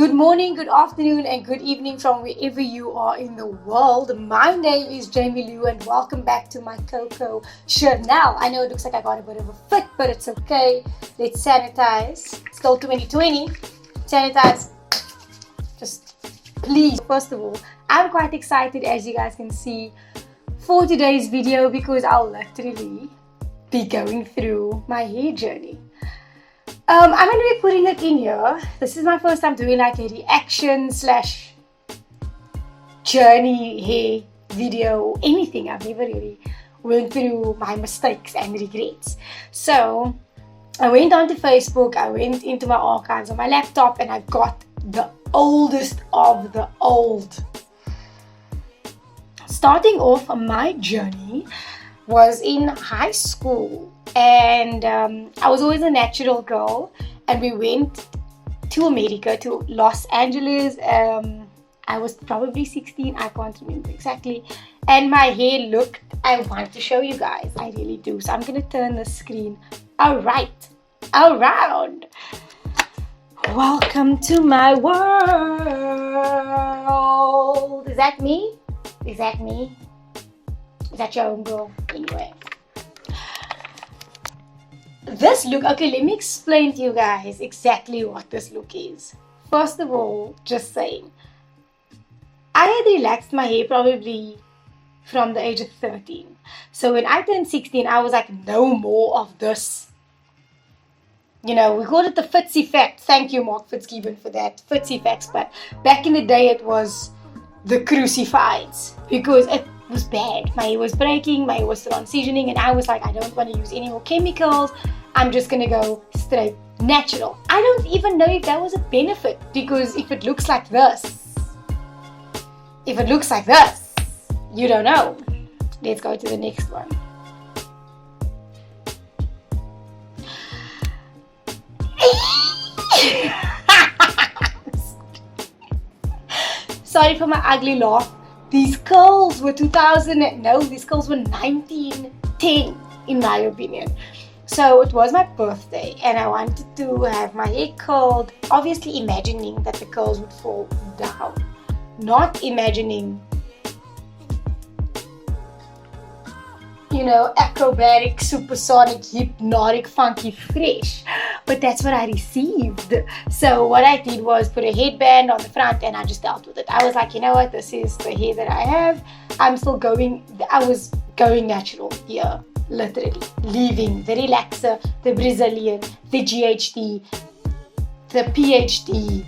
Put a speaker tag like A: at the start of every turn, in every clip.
A: Good morning, good afternoon, and good evening from wherever you are in the world. My name is Jamie Liu, and welcome back to my Coco Chanel. I know it looks like I got a bit of a fit, but it's okay. Let's sanitize. Still 2020. Sanitize. Just please. First of all, I'm quite excited, as you guys can see, for today's video because I'll literally be going through my hair journey. I'm going to be putting it in here. This is my first time doing like a reaction / journey hair video or anything. I've never really went through my mistakes and regrets. So I went onto Facebook, I went into my archives on my laptop, and I got the oldest of the old. Starting off my journey was in high school. And I was always a natural girl, and we went to America, to Los Angeles. I was probably 16, I can't remember exactly, and my hair looked, I want to show you guys, I really do. So I'm going to turn the screen around. Welcome to my world. Is that me? Is that me? Is that your own girl? Anyway. This look, okay, let me explain to you guys exactly what this look is. First of all, just saying, I had relaxed my hair probably from the age of 13. So when I turned 16, I was like, no more of this. You know, we called it the Fitz effect. Thank you, Mark Fitzgibbon, for that. Fitz effects. But back in the day, it was the crucifieds because it was bad. My hair was breaking, my hair was transitioning, and I was like, I don't want to use any more chemicals. I'm just gonna go straight natural. I don't even know if that was a benefit, because if it looks like this, you don't know. Let's go to the next one. Sorry for my ugly laugh. These curls were 1910 in my opinion. So it was my birthday and I wanted to have my hair curled, obviously imagining that the curls would fall down, not imagining, you know, acrobatic, supersonic, hypnotic, funky, fresh. But that's what I received. So what I did was put a headband on the front and I just dealt with it. I was like, you know what, this is the hair that I have. I was going natural here, literally. Leaving the relaxer, the Brazilian, the GHD, the PhD,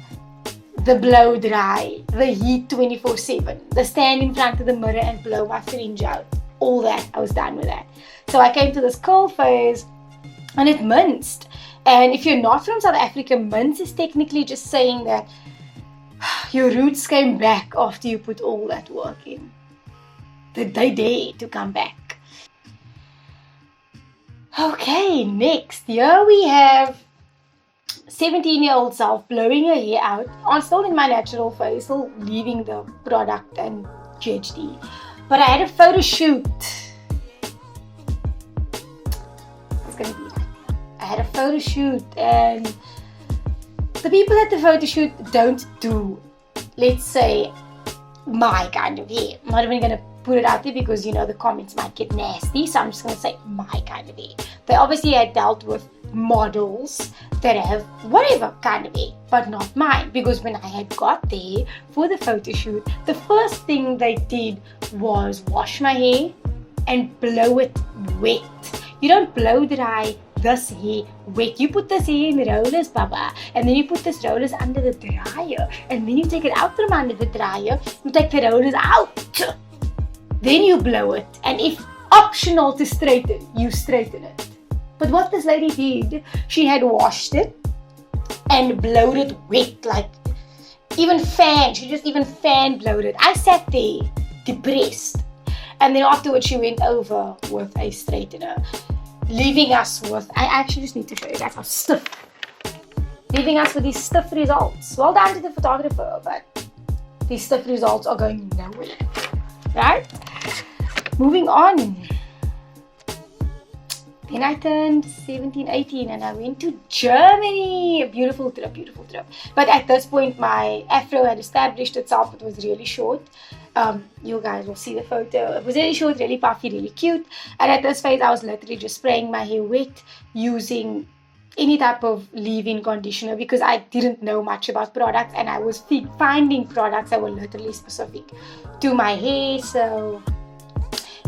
A: the blow dry, the heat 24/7, the stand in front of the mirror and blow my fringe out. All that, I was done with that. So I came to this curl phase and it minced. And if you're not from South Africa, mince is technically just saying that your roots came back after you put all that work in. They dare to come back. Okay, next. Here we have 17-year-old self blowing her hair out. I'm still in my natural phase, still leaving the product and GHD. But I had a photo shoot. It's gonna be like that. I had a photo shoot, and the people at the photo shoot don't do, let's say, my kind of hair. I'm not even gonna put it out there because, you know, the comments might get nasty. So I'm just gonna say my kind of hair. They obviously had dealt with models that have whatever kind of hair, but not mine, because when I had got there for the photo shoot, the first thing they did was wash my hair and blow it wet. You don't blow dry this hair wet. You put this hair in rollers, Baba, and then you put this rollers under the dryer, and then you take it out from under the dryer, you take the rollers out, then you blow it, and if optional to straighten, you straighten it. But what this lady did, she had washed it and blowed it wet, like she just even fan blowed it. I sat there depressed, and then afterwards she went over with a straightener, leaving us with, I actually just need to show you guys how stiff, leaving us with these stiff results. Well done to the photographer, but these stiff results are going nowhere, right? Moving on. Then I turned 17, 18 and I went to Germany. A beautiful trip, beautiful trip. But at this point, my afro had established itself. It was really short. You guys will see the photo. It was really short, really puffy, really cute. And at this phase, I was literally just spraying my hair wet using any type of leave-in conditioner because I didn't know much about products and I was finding products that were literally specific to my hair. So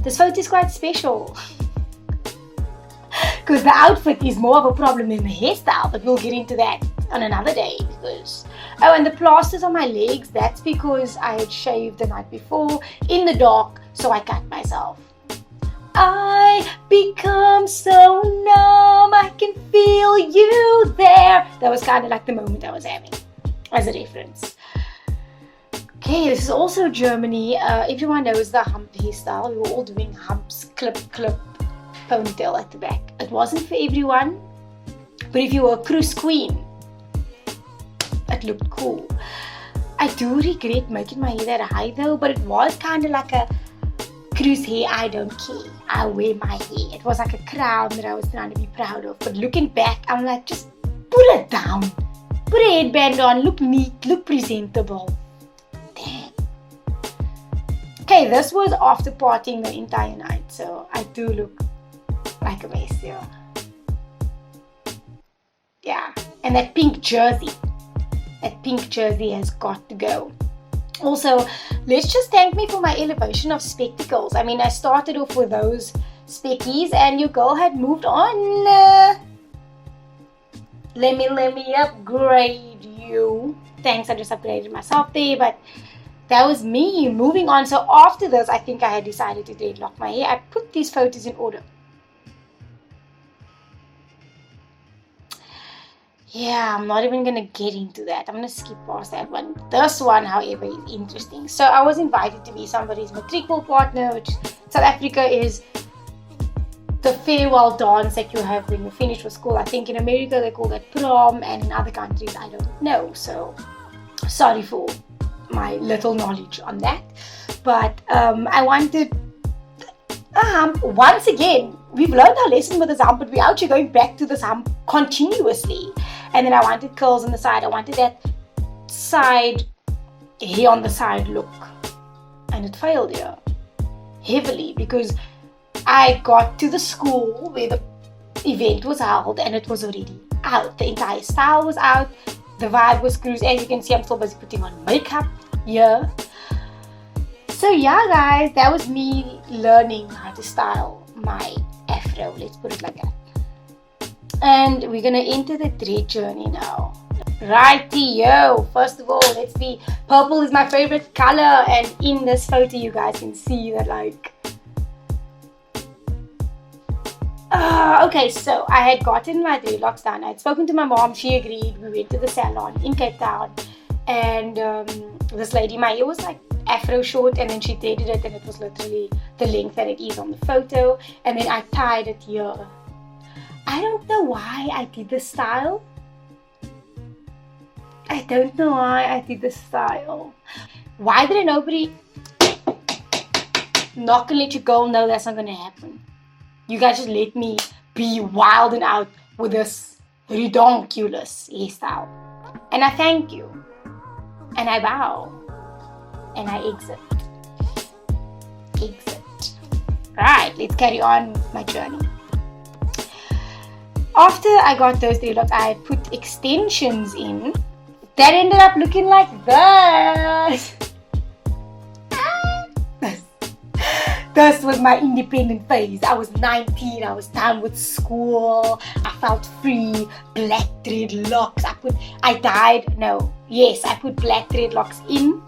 A: this photo is quite special. Because the outfit is more of a problem than the hairstyle, but we'll get into that on another day. Because and the plasters on my legs, that's because I had shaved the night before in the dark, so I cut myself. I become so numb, I can feel you there. That was kind of like the moment I was having as a reference. Okay, this is also Germany. Everyone knows the hump hairstyle. We were all doing humps, clip, ponytail at the back. It wasn't for everyone, but if you were a cruise queen, it looked cool. I do regret making my hair that high though, but it was kind of like a cruise hair. I don't care, I wear my hair. It was like a crown that I was trying to be proud of, but looking back, I'm like, just put it down, put a headband on, look neat, look presentable. Damn. Okay, this was after partying the entire night, so I do look like a mess here. Yeah, and that pink jersey has got to go. Also, let's just thank me for my elevation of spectacles. I mean, I started off with those speckies and your girl had moved on. Let me upgrade you. Thanks, I just upgraded myself there, but that was me moving on. So after this, I think I had decided to dreadlock my hair. I put these photos in order. Yeah, I'm not even going to get into that. I'm going to skip past that one. This one, however, is interesting. So I was invited to be somebody's matriculal partner, which South Africa is the farewell dance that you have when you finish with school. I think in America they call that prom, and in other countries I don't know. So sorry for my little knowledge on that. But I wanted a hump. Once again, we've learned our lesson with this hump, but we're actually going back to this hump continuously. And then I wanted curls on the side. I wanted that side hair on the side look. And it failed here heavily because I got to the school where the event was held and it was already out. The entire style was out. The vibe was cruise. As you can see, I'm still busy putting on makeup here. So yeah, guys, that was me learning how to style my afro. Let's put it like that. And we're gonna enter the dread journey now. Righty-yo, first of all, let's see. Purple is my favorite color, and in this photo you guys can see that, like, okay, so I had gotten my dreadlocks done. I had spoken to my mom, she agreed. We went to the salon in Cape Town, and this lady, my hair was like afro short, and then she threaded it and it was literally the length that it is on the photo, and then I tied it here. I don't know why I did this style. I don't know why I did this style. Why didn't nobody knock and let your girl know that's not gonna happen? You guys just let me be wild and out with this redonkulous hairstyle. And I thank you. And I bow. And I exit. Right, let's carry on with my journey. After I got those dreadlocks, I put extensions in. That ended up looking like this. This was my independent phase. I was 19, I was done with school, I felt free. Black dreadlocks. I put black dreadlocks in,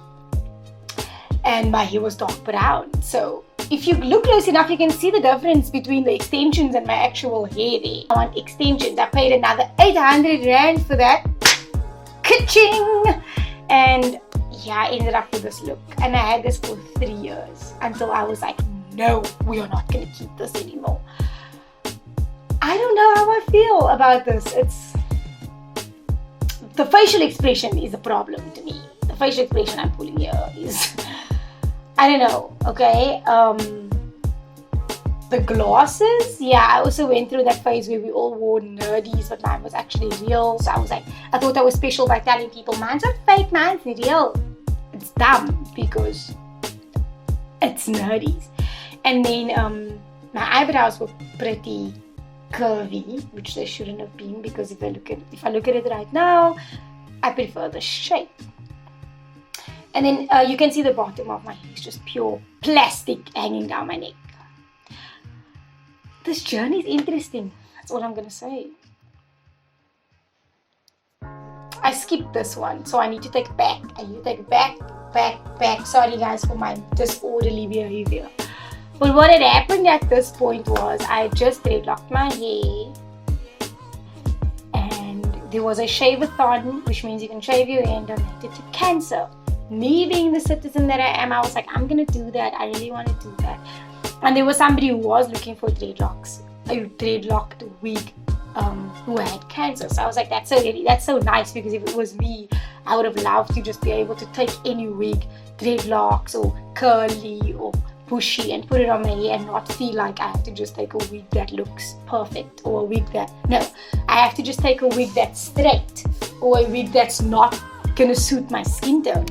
A: and my hair was dark brown. So if you look close enough, you can see the difference between the extensions and my actual hair there. I want extensions. I paid another 800 Rand for that. Ka-ching! And yeah, I ended up with this look. And I had this for 3 years until I was like, no, we are not going to keep this anymore. I don't know how I feel about this. The facial expression is a problem to me. The facial expression I'm pulling here is, I don't know, okay? the glasses, yeah, I also went through that phase where we all wore nerdies, but mine was actually real. So I was like, I thought I was special by telling people, mine's not fake, mine's real. It's dumb because it's nerdies. And then my eyebrows were pretty curvy, which they shouldn't have been, because if I look at it right now, I prefer the shape. And then you can see the bottom of my hair is just pure plastic hanging down my neck. This journey is interesting. That's all I'm gonna say. I skipped this one, so I need to take it back. I need to take it back. Sorry guys for my disorderly behavior. But what had happened at this point was I had just dreadlocked my hair, and there was a shave-a-thon, which means you can shave your hair and donate it to cancer. Me being the citizen that I am, I was like, I'm gonna do that. I really want to do that. And there was somebody who was looking for dreadlocks, a dreadlocked wig, who had cancer. So I was like, that's so nice, because if it was me, I would have loved to just be able to take any wig, dreadlocks or curly or bushy, and put it on my hair and not feel like I have to just take a wig that looks perfect, or a wig that, no, I have to just take a wig that's straight, or a wig that's not gonna suit my skin tone.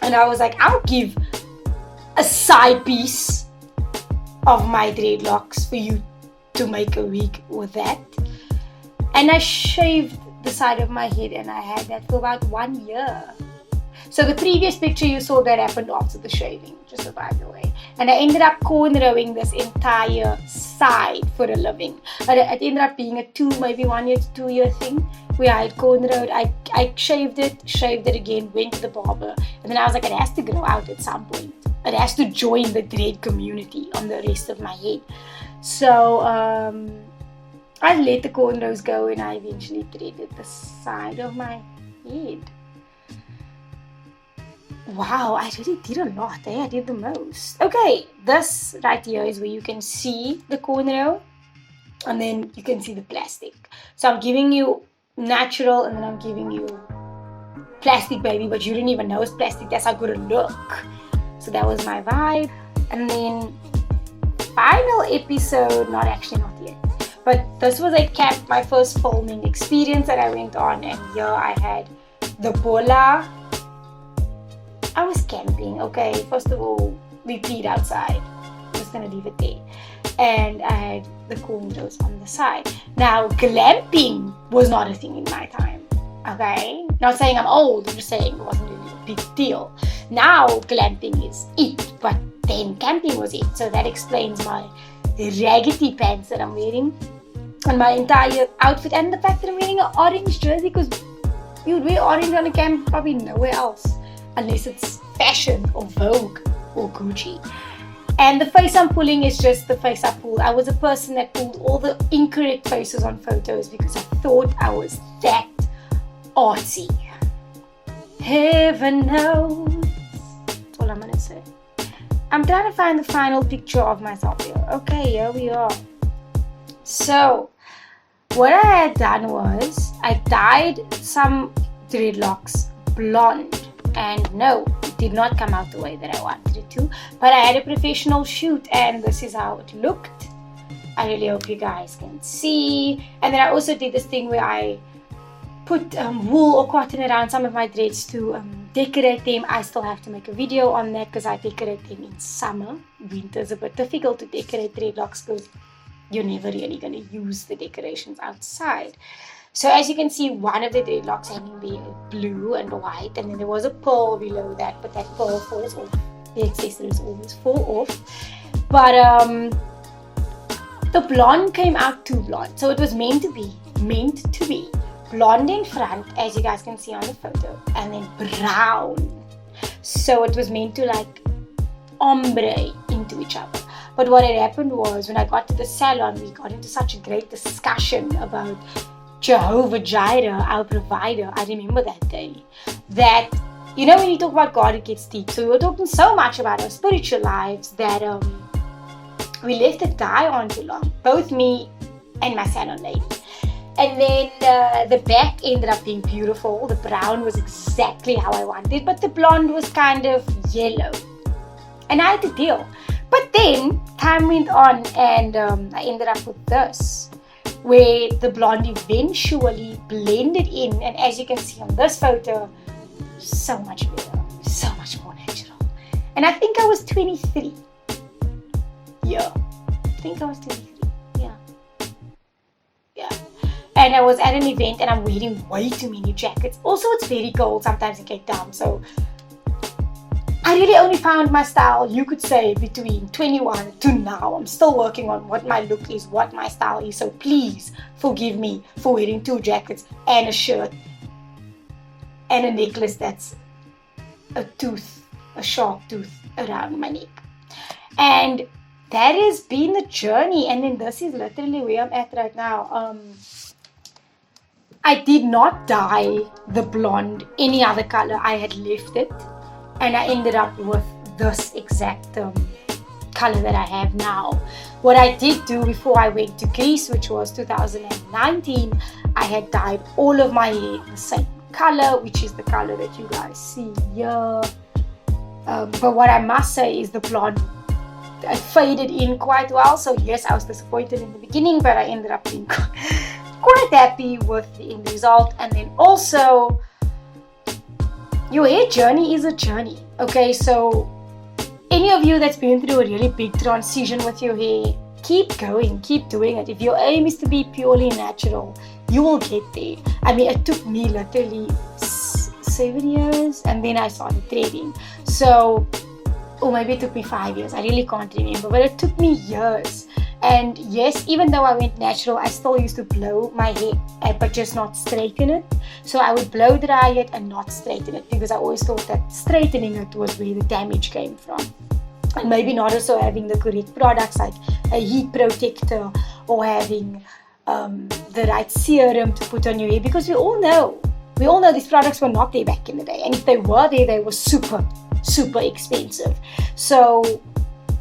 A: And I was like, I'll give a side piece of my dreadlocks for you to make a wig with that. And I shaved the side of my head, and I had that for about 1 year. So the previous picture you saw, that happened after the shaving, just so by the way. And I ended up cornrowing this entire side for a living. But it ended up being a maybe 1 year to 2 year thing, where I had cornrowed. I shaved it again, went to the barber, and then I was like, it has to grow out at some point. It has to join the dread community on the rest of my head. So I let the cornrows go, and I eventually dreaded the side of my head. Wow, I really did a lot. I did the most. Okay, this right here is where you can see the cornrow, and then you can see the plastic. So I'm giving you natural, and then I'm giving you plastic, baby, but you didn't even know it's plastic. That's how good it look. So that was my vibe. And then final episode, not yet, but this was my first filming experience that I went on, and here I had the bola. I was camping, okay. First of all, we peed outside. I'm just gonna leave it there. And I had the cornrows on the side. Now, glamping was not a thing in my time, okay. Not saying I'm old, I'm just saying it wasn't really a big deal. Now, glamping is it, but then camping was it. So that explains my raggedy pants that I'm wearing, and my entire outfit, and the fact that I'm wearing an orange jersey, because you'd wear orange on a camp probably nowhere else, unless it's fashion or Vogue or Gucci. And the face I'm pulling is just the face I pulled. I was a person that pulled all the incorrect faces on photos because I thought I was that artsy. Heaven knows. That's all I'm gonna say. I'm trying to find the final picture of myself here. Okay, here we are. So, what I had done was I dyed some dreadlocks blonde. And no, it did not come out the way that I wanted it to. But I had a professional shoot, and this is how it looked. I really hope you guys can see. And then I also did this thing where I put wool or cotton around some of my dreads to decorate them. I still have to make a video on that, because I decorate them in summer. Winter's a bit difficult to decorate dreadlocks because you're never really going to use the decorations outside. So as you can see, one of the dreadlocks hanging there blue and white, and then there was a pearl below that, but that pearl falls off. The accessories always fall off. But the blonde came out too blonde, so it was meant to be blonde in front, as you guys can see on the photo, and then brown. So it was meant to like ombre into each other. But what had happened was, when I got to the salon, we got into such a great discussion about Jehovah Jireh, our provider. I remember that day. That, you know, when you talk about God, it gets deep. So we were talking so much about our spiritual lives that we left the dye on too long. Both me and my salon lady. And then the back ended up being beautiful. The brown was exactly how I wanted, but the blonde was kind of yellow. And I had to deal. But then time went on, and I ended up with this, where the blonde eventually blended in, and as you can see on this photo, so much better, so much more natural. And I think I was 23. Yeah, I think I was 23. Yeah. And I was at an event and I'm wearing way too many jackets. Also, it's very cold sometimes in Cape Town, so I really only found my style, you could say, between 21 to now. I'm still working on what my look is, what my style is, so please forgive me for wearing 2 jackets and a shirt and a necklace that's a sharp tooth around my neck. And that has been the journey, and then this is literally where I'm at right now. I did not dye the blonde any other color. I had left it, and I ended up with this exact color that I have now. What I did do before I went to Greece, which was 2019, I had dyed all of my hair the same color, which is the color that you guys see here. But what I must say is the blonde, I faded in quite well. So yes, I was disappointed in the beginning, but I ended up being quite happy with the end result. And then also, your hair journey is a journey. Okay, so any of you that's been through a really big transition with your hair, keep going, keep doing it. If your aim is to be purely natural, you will get there. I mean, it took me literally 7 years, and then I started threading. So, or maybe it took me 5 years. I really can't remember, but it took me years. And yes, even though I went natural, I still used to blow my hair, but just not straighten it. So I would blow dry it and not straighten it, because I always thought that straightening it was where the damage came from. And maybe not also having the correct products like a heat protector, or having the right serum to put on your hair, because we all know these products were not there back in the day, and if they were there, they were super expensive. So,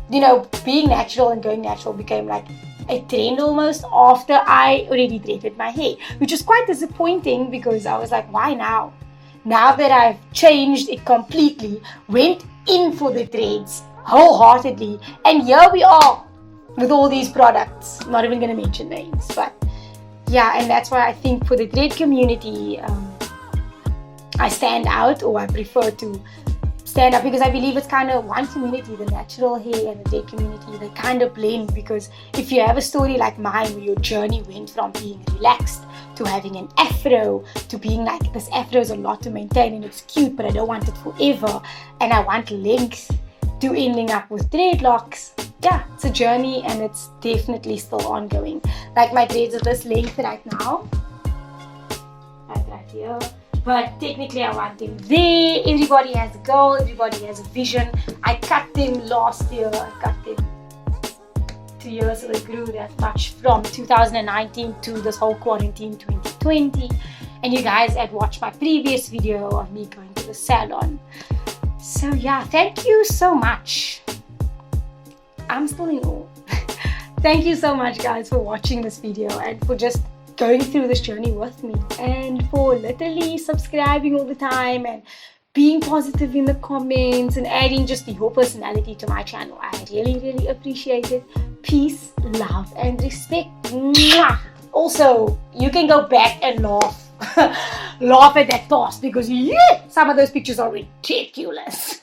A: you know, being natural and going natural became like a trend almost after I already threaded my hair, which was quite disappointing, because I was like, why now? Now that I've changed it completely, went in for the threads wholeheartedly, and here we are with all these products. I'm not even going to mention names, but yeah, and that's why I think for the thread community, I stand out, or I prefer to stand up, because I believe it's kind of one community, the natural hair and the thread community, they kind of blend. Because if you have a story like mine, where your journey went from being relaxed to having an afro, to being like, this afro is a lot to maintain and it's cute, but I don't want it forever, and I want length, to ending up with dreadlocks. Yeah, it's a journey, and it's definitely still ongoing. Like my dreads are this length right now, right here. But technically I want them there. Everybody has a goal, everybody has a vision. I cut them last year, I cut them 2 years, so they grew that much from 2019 to this whole quarantine 2020. And you guys had watched my previous video of me going to the salon. So yeah, thank you so much. I'm still in awe. Thank you so much, guys, for watching this video, and for just going through this journey with me, and for literally subscribing all the time and being positive in the comments and adding just your personality to my channel. I really appreciate it. Peace, love, and respect. Mwah! Also, you can go back and laugh at that past, because yeah, some of those pictures are ridiculous.